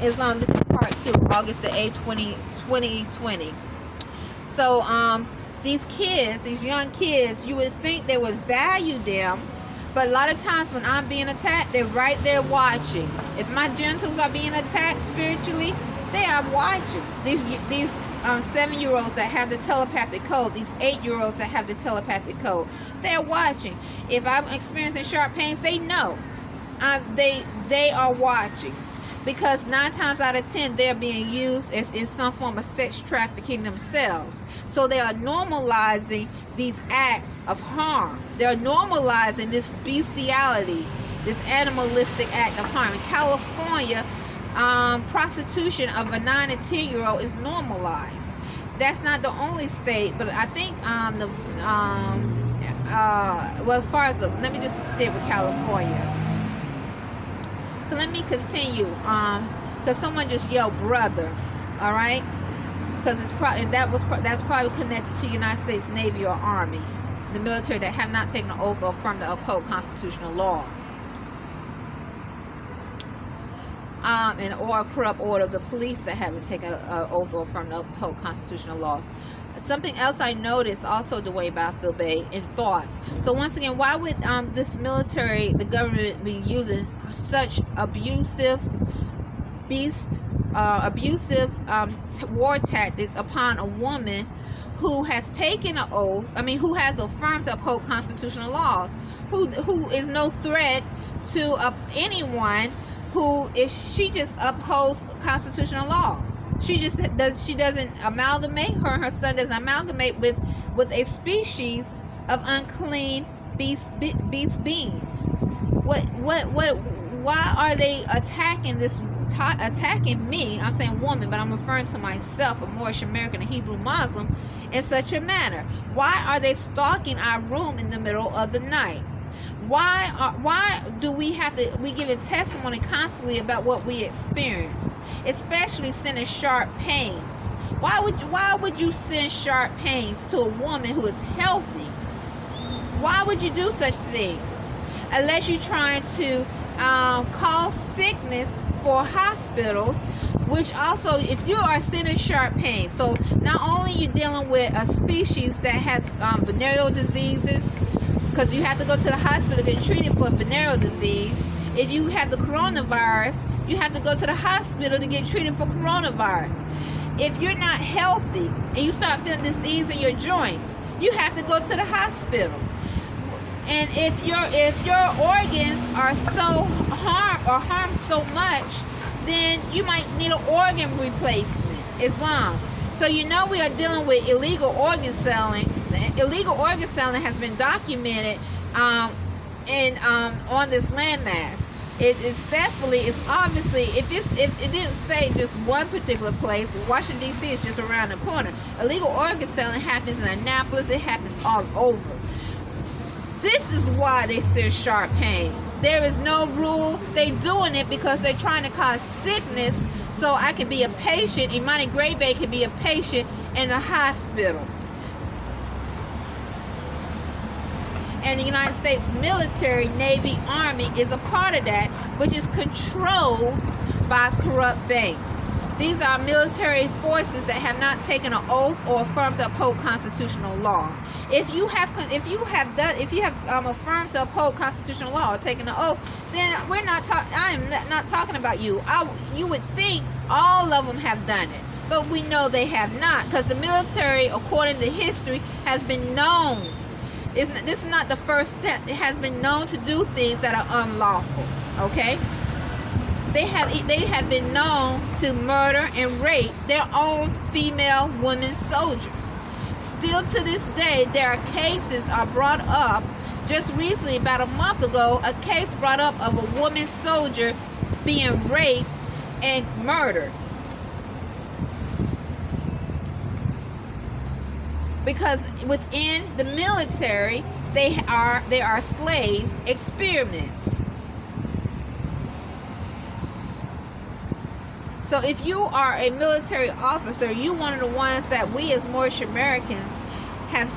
Islam. This is part 2, August the 8th, 2020. So these kids, these young kids, you would think they would value them, but a lot of times when I'm being attacked, they're right there watching. If my genitals are being attacked spiritually, they are watching. These 7-year-olds that have the telepathic code, these 8-year-olds that have the telepathic code, they're watching. If I'm experiencing sharp pains, they know. They are watching, because 9 times out of 10 they're being used as in some form of sex trafficking themselves. So they are normalizing these acts of harm. They're normalizing this bestiality, this animalistic act of harm. In California, prostitution of a 9 and 10-year-old is normalized. That's not the only state, but I think well, as far as let me just stay with California. So let me continue, because someone just yelled "brother," all right? Because it's probably that's probably connected to United States Navy or Army, the military that have not taken an oath or affirmed to uphold constitutional laws, and or corrupt order of the police that haven't taken an oath or affirmed to uphold constitutional laws. Something else I noticed also, Dwayne Battlefield Bay, in thoughts. So once again, why would this military, the government, be using such abusive war tactics upon a woman who has taken an oath? I mean, who has affirmed to uphold constitutional laws, who is no threat to anyone, she just upholds constitutional laws. She doesn't amalgamate, her and her son doesn't amalgamate with a species of unclean beast beings. Why are they attacking me? I'm saying woman, but I'm referring to myself, a Moorish American, a Hebrew Muslim, in such a manner. Why are they stalking our room in the middle of the night? Why do we giving testimony constantly about what we experience, especially sending sharp pains? Why would you send sharp pains to a woman who is healthy? Why would you do such things? Unless you're trying to cause sickness for hospitals, which also, if you are sending sharp pains, so not only you're dealing with a species that has venereal diseases, because you have to go to the hospital to get treated for venereal disease. If you have the coronavirus, you have to go to the hospital to get treated for coronavirus. If you're not healthy and you start feeling disease in your joints, you have to go to the hospital. And if your organs are so harmed so much, then you might need an organ replacement. Islam. So we are dealing with illegal organ selling. Illegal organ selling has been documented on this landmass. It's obviously, if it didn't say just one particular place, Washington D.C. is just around the corner. Illegal organ selling happens in Annapolis. It happens all over. This is why they send sharp pains. There is no rule. They doing it because they're trying to cause sickness, so I can be a patient. Imani Gray Bay can be a patient in the hospital. And the United States military, Navy, Army is a part of that, which is controlled by corrupt banks. These are military forces that have not taken an oath or affirmed to uphold constitutional law. If you have affirmed to uphold constitutional law or taken an oath, then I am not talking about you. You would think all of them have done it, but we know they have not, because the military, according to history, has been known. This is not the first step. It has been known to do things that are unlawful. Okay. They have been known to murder and rape their own female women soldiers. Still to this day, there are cases are brought up. Just recently, about a month ago, a case brought up of a woman soldier being raped and murdered. Because within the military, they are slaves, experiments. So if you are a military officer, you one of the ones that we as Moorish Americans have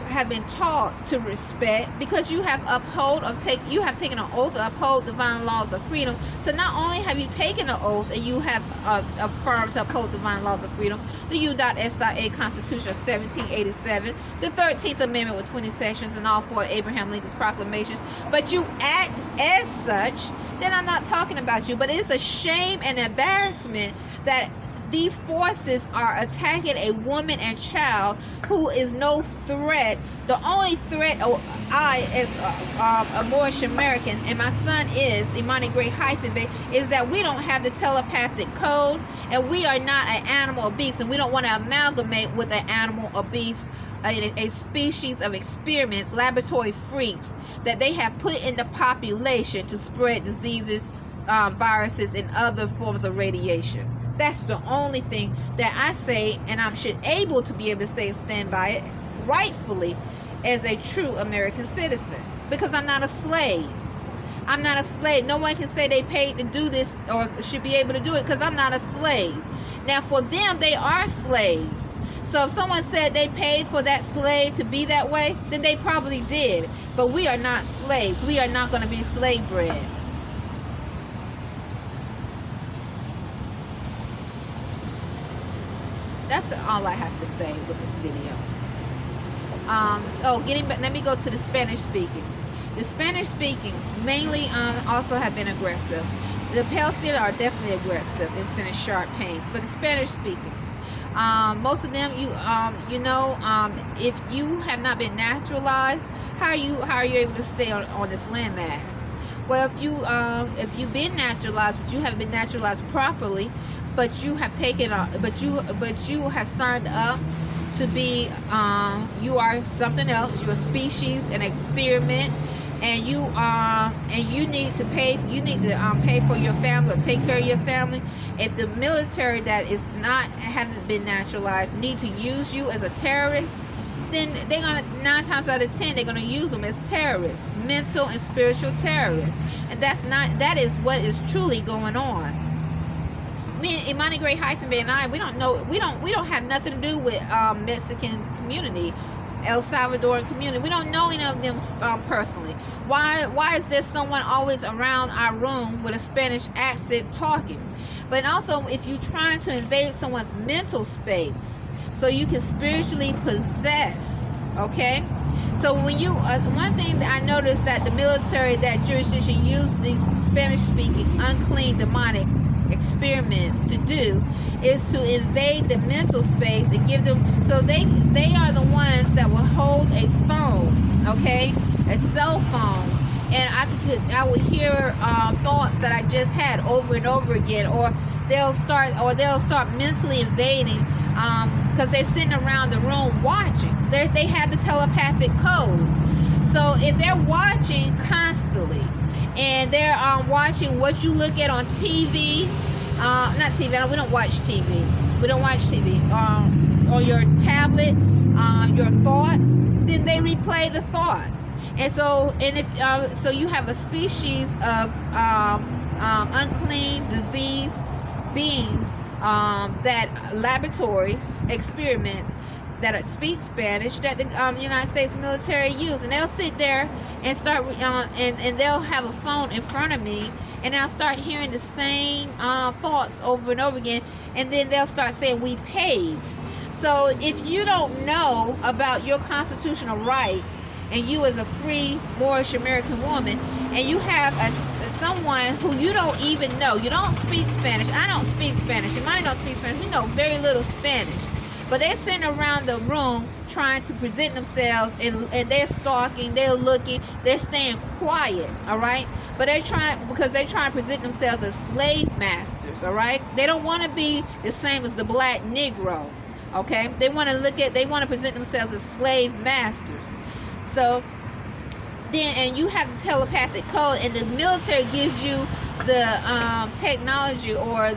have been taught to respect, because you have you have taken an oath to uphold divine laws of freedom. So not only have you taken an oath and you have affirmed to uphold divine laws of freedom, the U.S.A. Constitution of 1787, the 13th Amendment with 20 sections and all 4 of Abraham Lincoln's proclamations, but you act as such, then I'm not talking about you. But it is a shame and embarrassment that these forces are attacking a woman and child who is no threat. The only threat I, as a Moorish American, and my son is Imani-Gray-Bey, is that we don't have the telepathic code, and we are not an animal or beast, and we don't want to amalgamate with an animal or beast, a species of experiments, laboratory freaks that they have put in the population to spread diseases, viruses, and other forms of radiation. That's the only thing that I say, and I should able to be able to say and stand by it rightfully as a true American citizen, because I'm not a slave. I'm not a slave. No one can say they paid to do this or should be able to do it, because I'm not a slave. Now, for them, they are slaves. So if someone said they paid for that slave to be that way, then they probably did. But we are not slaves. We are not going to be slave bred. That's all I have to say with this video. Getting back, let me go to the Spanish speaking. The Spanish speaking mainly also have been aggressive. The pale skin are definitely aggressive and sending sharp pains, but the Spanish speaking, most of them, if you have not been naturalized, how are you able to stay on this landmass? Well, if you've been naturalized, but you haven't been naturalized properly, but you have taken but you have signed up to be you are something else. You're a species, an experiment, and you need to pay. You need to pay for your family or take care of your family. If the military that is not haven't been naturalized need to use you as a terrorist, then they're gonna 9 times out of 10 they're gonna use them as terrorists, mental and spiritual terrorists, and that is what is truly going on. Me and Imani-Gray-Bey and I, we don't have nothing to do with Mexican community, El Salvadoran community. We don't know any of them personally. Why is there someone always around our room with a Spanish accent talking? But also, if you're trying to invade someone's mental space so you can spiritually possess, okay? So when you one thing that I noticed that the military, that jurisdiction, use these Spanish-speaking unclean demonic experiments to do is to invade the mental space and give them, so they are the ones that will hold a phone, okay, a cell phone, and I would hear thoughts that I just had over and over again, or they'll start mentally invading because they're sitting around the room watching. They have the telepathic code. So if they're watching constantly and they're watching what you look at on TV, not TV, we don't watch TV. We don't watch TV. Or your tablet, your thoughts, then they replay the thoughts. And so, so you have a species of unclean, disease beings that laboratory experiments that speak Spanish that the United States military use, and they'll sit there and start and they'll have a phone in front of me, and I'll start hearing the same thoughts over and over again, and then they'll start saying we paid. So if you don't know about your constitutional rights, and you as a free Moorish American woman, and you have someone who you don't even know, you don't speak Spanish, I don't speak Spanish, Imani don't speak Spanish, we know very little Spanish, but they're sitting around the room trying to present themselves, and they're stalking, they're looking, they're staying quiet, all right? But they're trying to present themselves as slave masters, all right? They don't want to be the same as the black Negro, okay? They want to present themselves as slave masters. So then, and you have the telepathic code, and the military gives you the technology or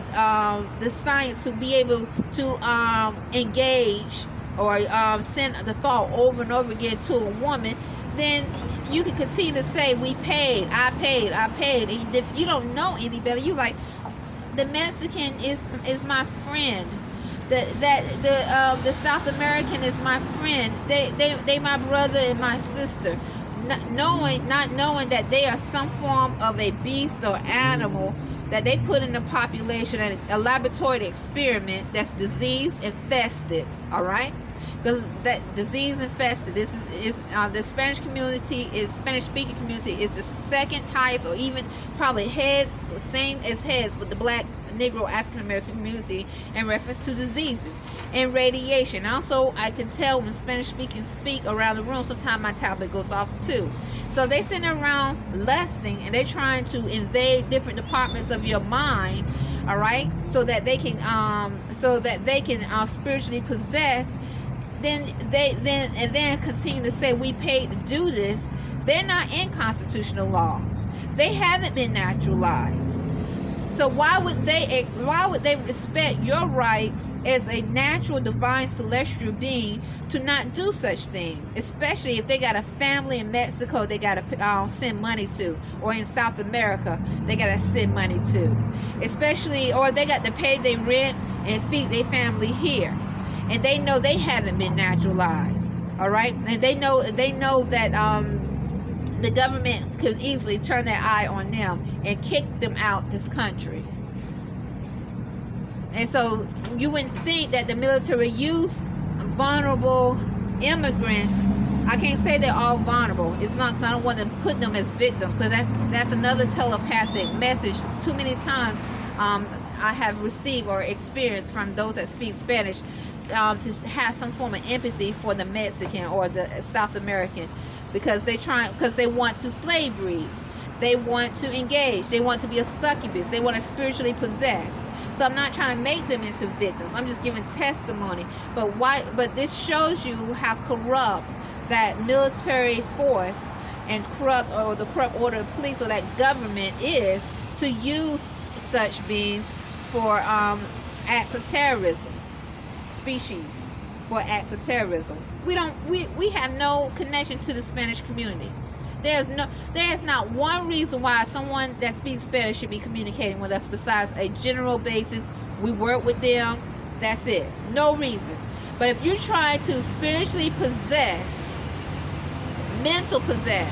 the science to be able to engage or send the thought over and over again to a woman. Then you can continue to say we paid, I paid, and if you don't know any better, you like, the Mexican is my friend. The South American is my friend. They my brother and my sister. Not knowing that they are some form of a beast or animal that they put in the population, and it's a laboratory experiment that's disease infested. All right, because that disease infested. This is the Spanish community is Spanish speaking community is the second highest, or even probably heads, same as heads with the Black, Negro, African American community in reference to diseases and radiation. Also, I can tell when Spanish speaking speak around the room, sometimes my tablet goes off too. So they sitting around lusting, and they're trying to invade different departments of your mind, all right, so that they can spiritually possess. Then continue to say we paid to do this. They're not in constitutional law. They haven't been naturalized. So why would they respect your rights as a natural, divine, celestial being to not do such things? Especially if they got a family in Mexico they got to send money to, or in South America they got to send money to. Especially, or they got to pay their rent and feed their family here, and they know they haven't been naturalized. All right, and they know that the government could easily turn their eye on them and kick them out this country. And so you wouldn't think that the military use vulnerable immigrants. I can't say they're all vulnerable. It's not, because I don't want to put them as victims, because that's another telepathic message. Too many times I have received or experienced from those that speak Spanish to have some form of empathy for the Mexican or the South American, because they want to slave breed. They want to engage. They want to be a succubus. They want to spiritually possess. So I'm not trying to make them into victims. I'm just giving testimony. But this shows you how corrupt that military force and the corrupt order of police, or that government is, to use such beings for acts of terrorism, species for acts of terrorism. We have no connection to the Spanish community. There is not one reason why someone that speaks Spanish should be communicating with us besides a general basis. We work with them. That's it. No reason. But if you're trying to spiritually possess, mental possess,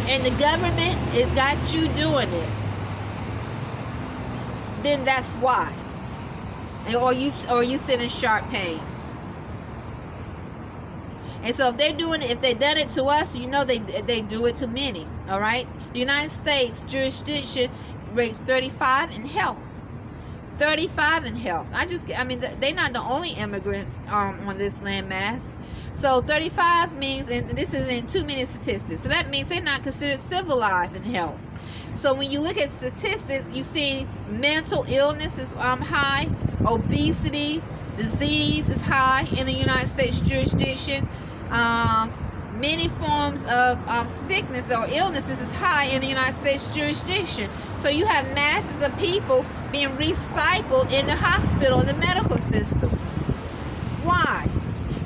and the government has got you doing it, then that's why. Or you sit in sharp pains. And so if they've done it to us, they do it to many. All right. The United States jurisdiction rates 35 in health. 35 in health. They're not the only immigrants on this landmass. So 35 means, and this is in 2 minute statistics. So that means they're not considered civilized in health. So when you look at statistics, you see mental illness is high, obesity, disease is high in the United States jurisdiction. Many forms of sickness or illnesses is high in the United States jurisdiction. So you have masses of people being recycled in the hospital and the medical systems. Why?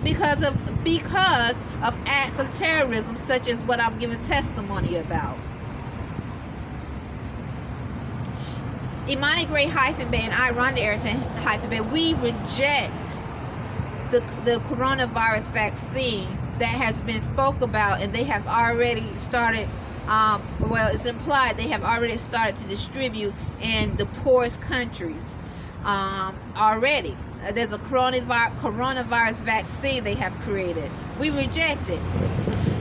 Because of acts of terrorism, such as what I'm giving testimony about. Imani Gray-Bey and I, Rhonda Arrington-Bey, we reject the coronavirus vaccine that has been spoke about, and they have already started, it's implied they have already started to distribute in the poorest countries already. There's a coronavirus vaccine they have created. We reject it.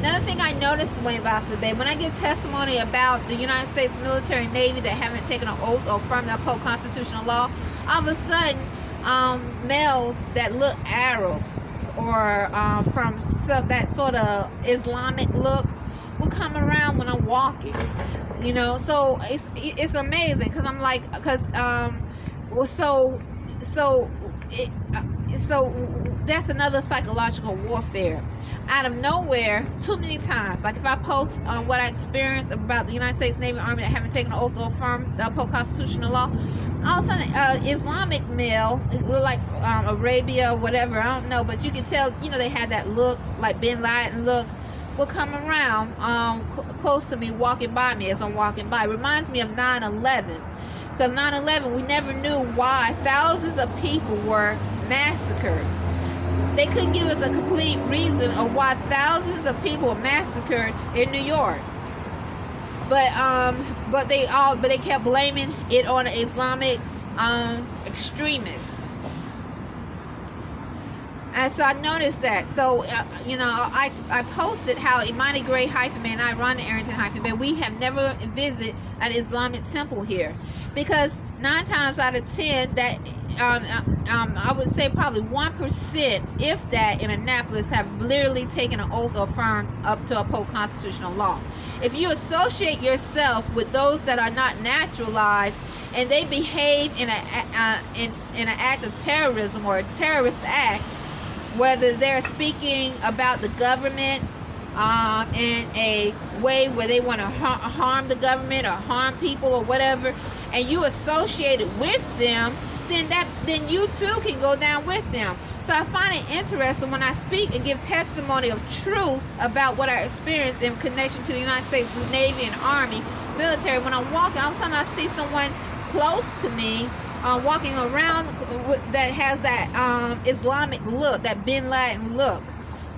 Another thing I noticed, Dwayne Bey, when I give testimony about the United States military and Navy that haven't taken an oath or affirmed to uphold constitutional law, all of a sudden, males that look Arab or from that sort of Islamic look will come around when I'm walking. So it's amazing, because I'm like, so that's another psychological warfare. Out of nowhere, too many times, like if I post on what I experienced about the United States Navy Army that haven't taken an oath or affirmed the uphold constitutional law, all of a sudden, Islamic male, it look like Arabia, whatever, I don't know, but you can tell, they had that look, like Bin Laden look, will come around close to me, walking by me as I'm walking by. It reminds me of 9/11. Because 9/11, we never knew why thousands of people were massacred. They couldn't give us a complete reason of why thousands of people were massacred in New York. But they kept blaming it on Islamic extremists. And so I noticed that. So, I posted how Imani Gray -May and I run Arrington-Bey. We have never visited an Islamic temple here, because 9 times out of 10 that I would say probably 1%, if that, in Annapolis have literally taken an oath or affirmed up to uphold constitutional law. If you associate yourself with those that are not naturalized and they behave in an act of terrorism or a terrorist act, whether they're speaking about the government in a way where they want to harm the government or harm people or whatever, and you associate it with them, then you too can go down with them. So I find it interesting when I speak and give testimony of truth about what I experienced in connection to the United States Navy and Army military. When I'm walking, all of a sudden I see someone close to me walking around that has that Islamic look, that Bin Laden look,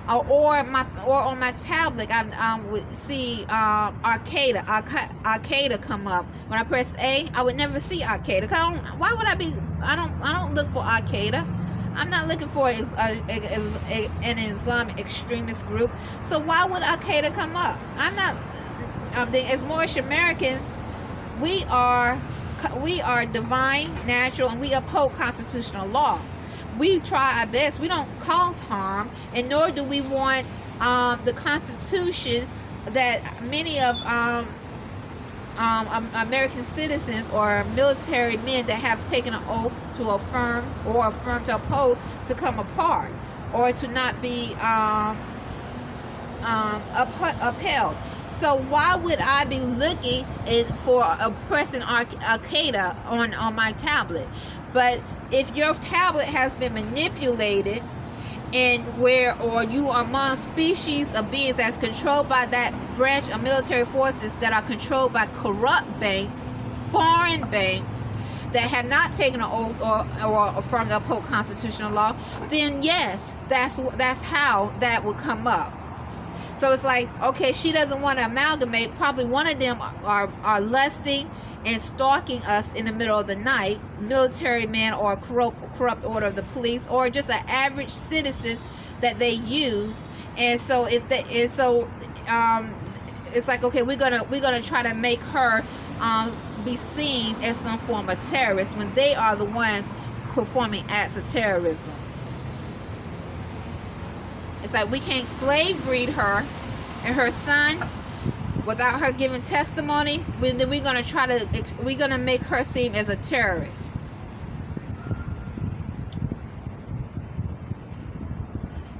or on my tablet I would see Al-Qaeda come up. When I press A, I would never see Al-Qaeda. Why would I be? I don't look for Al-Qaeda. I'm not looking for an Islamic extremist group. So why would Al-Qaeda come up? I'm not. As Moorish Americans, we are divine, natural, and we uphold constitutional law. We try our best. We don't cause harm, and nor do we want the Constitution that many of American citizens or military men that have taken an oath to affirm to uphold to come apart or to not be upheld. So why would I be looking for a pressing Al-Qaeda on my tablet? But if your tablet has been manipulated or you are among species of beings that's controlled by that branch of military forces that are controlled by corrupt banks, foreign banks, that have not taken an oath or affirmed to uphold constitutional law, then yes, that's how that would come up. So it's like, okay, she doesn't want to amalgamate. Probably one of them are lusting and stalking us in the middle of the night, military man or corrupt order of the police, or just an average citizen that they use. And so it's like, okay, we're gonna try to make her be seen as some form of terrorist when they are the ones performing acts of terrorism. It's like we can't slave breed her and her son without her giving testimony. Then we're gonna make her seem as a terrorist.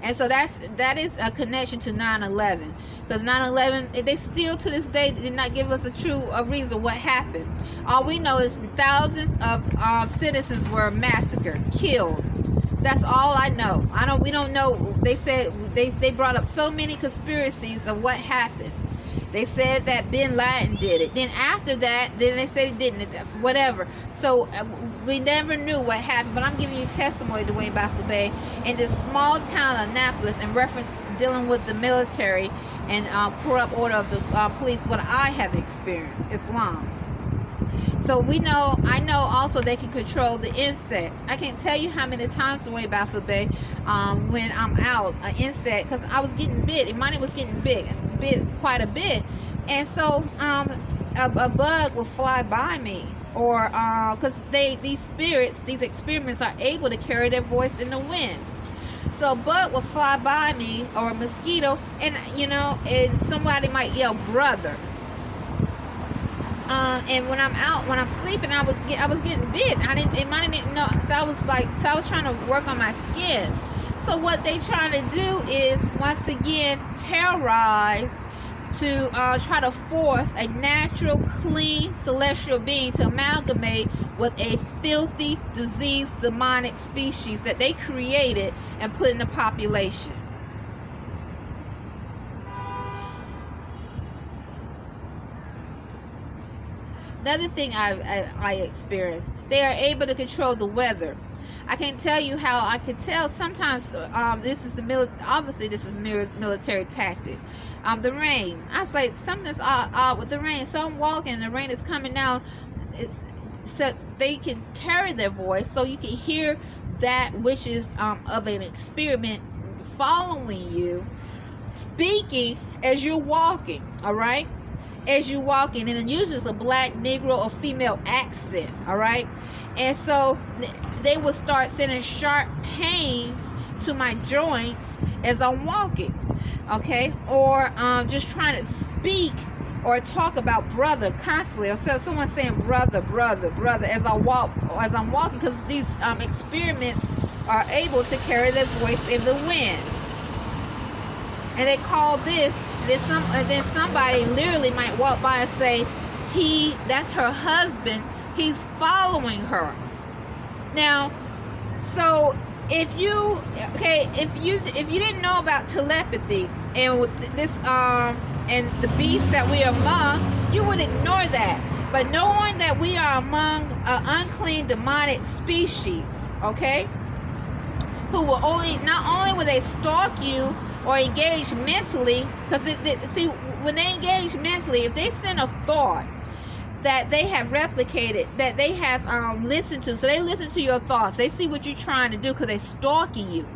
And so that is a connection to 9/11, because 9/11, they still to this day did not give us a reason what happened. All we know is thousands of citizens were massacred, killed. That's all I know. We don't know. They said they brought up so many conspiracies of what happened. They said that Bin Laden did it. Then after that, then they said he didn't. Whatever. So we never knew what happened. But I'm giving you testimony, Dwayne Bey, in this small town of Annapolis, in reference to dealing with the military and corrupt order of the police. What I have experienced, Islam. So I know also they can control the insects. I can't tell you how many times Dwayne Bey, when I'm out, an insect, because I was getting bit. Imani was getting bit quite a bit, and so a bug will fly by me, or because these experiments are able to carry their voice in the wind. So a bug will fly by me, or a mosquito, and and somebody might yell brother. And when I'm out, when I'm sleeping, I was getting bit. Imani didn't know. So I was trying to work on my skin. So what they trying to do is, once again, terrorize, to try to force a natural, clean, celestial being to amalgamate with a filthy, diseased, demonic species that they created and put in the population. Another thing I experienced, they are able to control the weather. I can't tell you how I could tell. Sometimes this is obviously this is military tactic. The rain. I was like, something's odd with the rain. So I'm walking, the rain is coming down. It's so they can carry their voice, so you can hear that which is of an experiment following you, speaking as you're walking. All right, as you're walking, and it uses a black, Negro, or female accent. All right, and so they will start sending sharp pains to my joints as I'm walking. Okay, or just trying to speak or talk about brother constantly, or so someone saying brother, brother, brother as I'm walking, because these experiments are able to carry their voice in the wind. And they call this then somebody literally might walk by and say, that's her husband, he's following her. Now, so if you didn't know about telepathy and this and the beast that we are among, you would ignore that. But knowing that we are among an unclean demonic species, okay, who will not only will they stalk you or engage mentally, because see, when they engage mentally, if they send a thought that they have replicated, that they have listened to, so they listen to your thoughts, they see what you're trying to do because they're stalking you,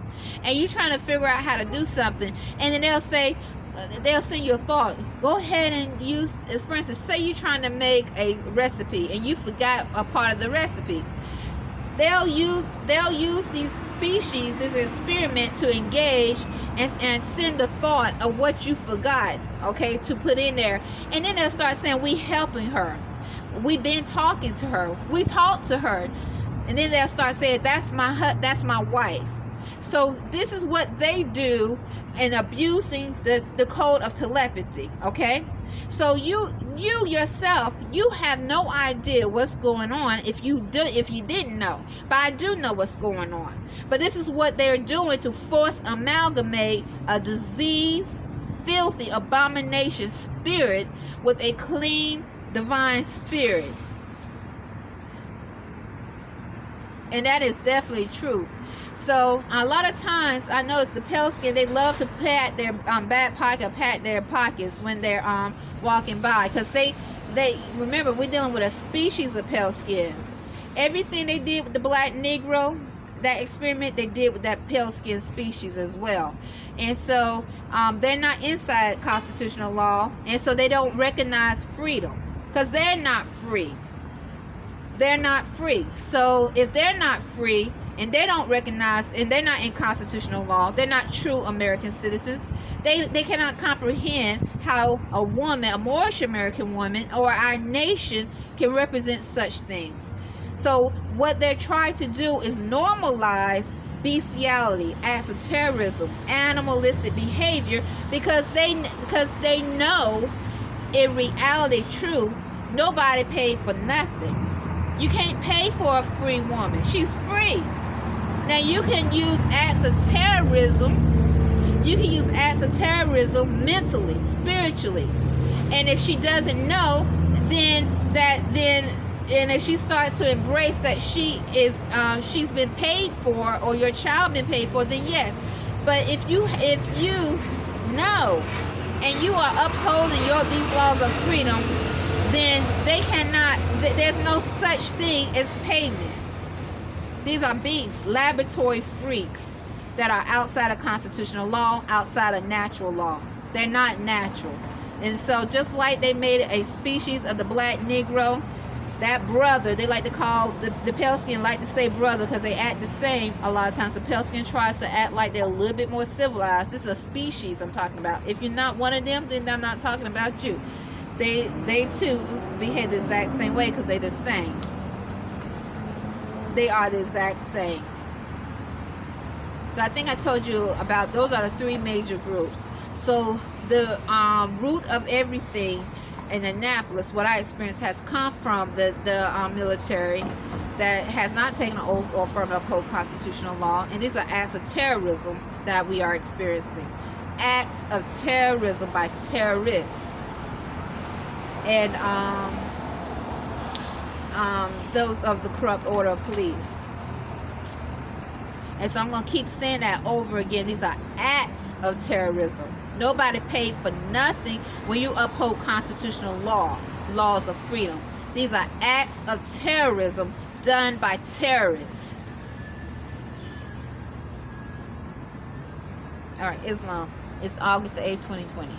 and you're trying to figure out how to do something, and then they'll send you a thought. Go ahead and use, for instance, say you're trying to make a recipe and you forgot a part of the recipe. They'll use these species, this experiment, to engage and send a thought of what you forgot, okay, to put in there. And then they'll start saying, we helping her. We've been talking to her. We talked to her. And then they'll start saying, that's my wife. So this is what they do in abusing the code of telepathy, okay? So you yourself, you have no idea what's going on if you didn't know. But I do know what's going on. But this is what they're doing to force amalgamate a disease, filthy abomination spirit with a clean divine spirit. And that is definitely true. So a lot of times I notice the pale skin, they love to pat their back pocket, pat their pockets when they're walking by, because they remember, we're dealing with a species of pale skin. Everything they did with the black Negro, that experiment, they did with that pale skin species as well. And so they're not inside constitutional law, and so they don't recognize freedom, because they're not free. They're not free. So if they're not free and they don't recognize, and they're not in constitutional law, they're not true American citizens. They cannot comprehend how a woman, a Moorish American woman, or our nation can represent such things. So what they're trying to do is normalize bestiality, acts of terrorism, animalistic behavior, because they know in reality, truth, nobody paid for nothing. You can't pay for a free woman. She's free. Now you can use acts of terrorism. You can use acts of terrorism mentally, spiritually. And if she doesn't know, and if she starts to embrace that she's been paid for, or your child been paid for, then yes. But if you know and you are upholding these laws of freedom, then they cannot, there's no such thing as payment. These are beasts, laboratory freaks that are outside of constitutional law, outside of natural law. They're not natural. And so just like they made a species of the black Negro, that brother, they like to call, the pale skin like to say brother because they act the same. A lot of times the pale skin tries to act like they're a little bit more civilized. This is a species I'm talking about. If you're not one of them, then I'm not talking about you. They too behave the exact same way because they're the same. They are the exact same. So I think I told you about, those are the three major groups. So the root of everything in Annapolis, what I experienced, has come from the military that has not taken an oath or firm uphold constitutional law, and these are acts of terrorism that we are experiencing. Acts of terrorism by terrorists. And those of the corrupt order of police. And so I'm going to keep saying that over again. These are acts of terrorism. Nobody paid for nothing when you uphold constitutional law, laws of freedom. These are acts of terrorism done by terrorists. All right, Islam. It's August the 8th, 2020.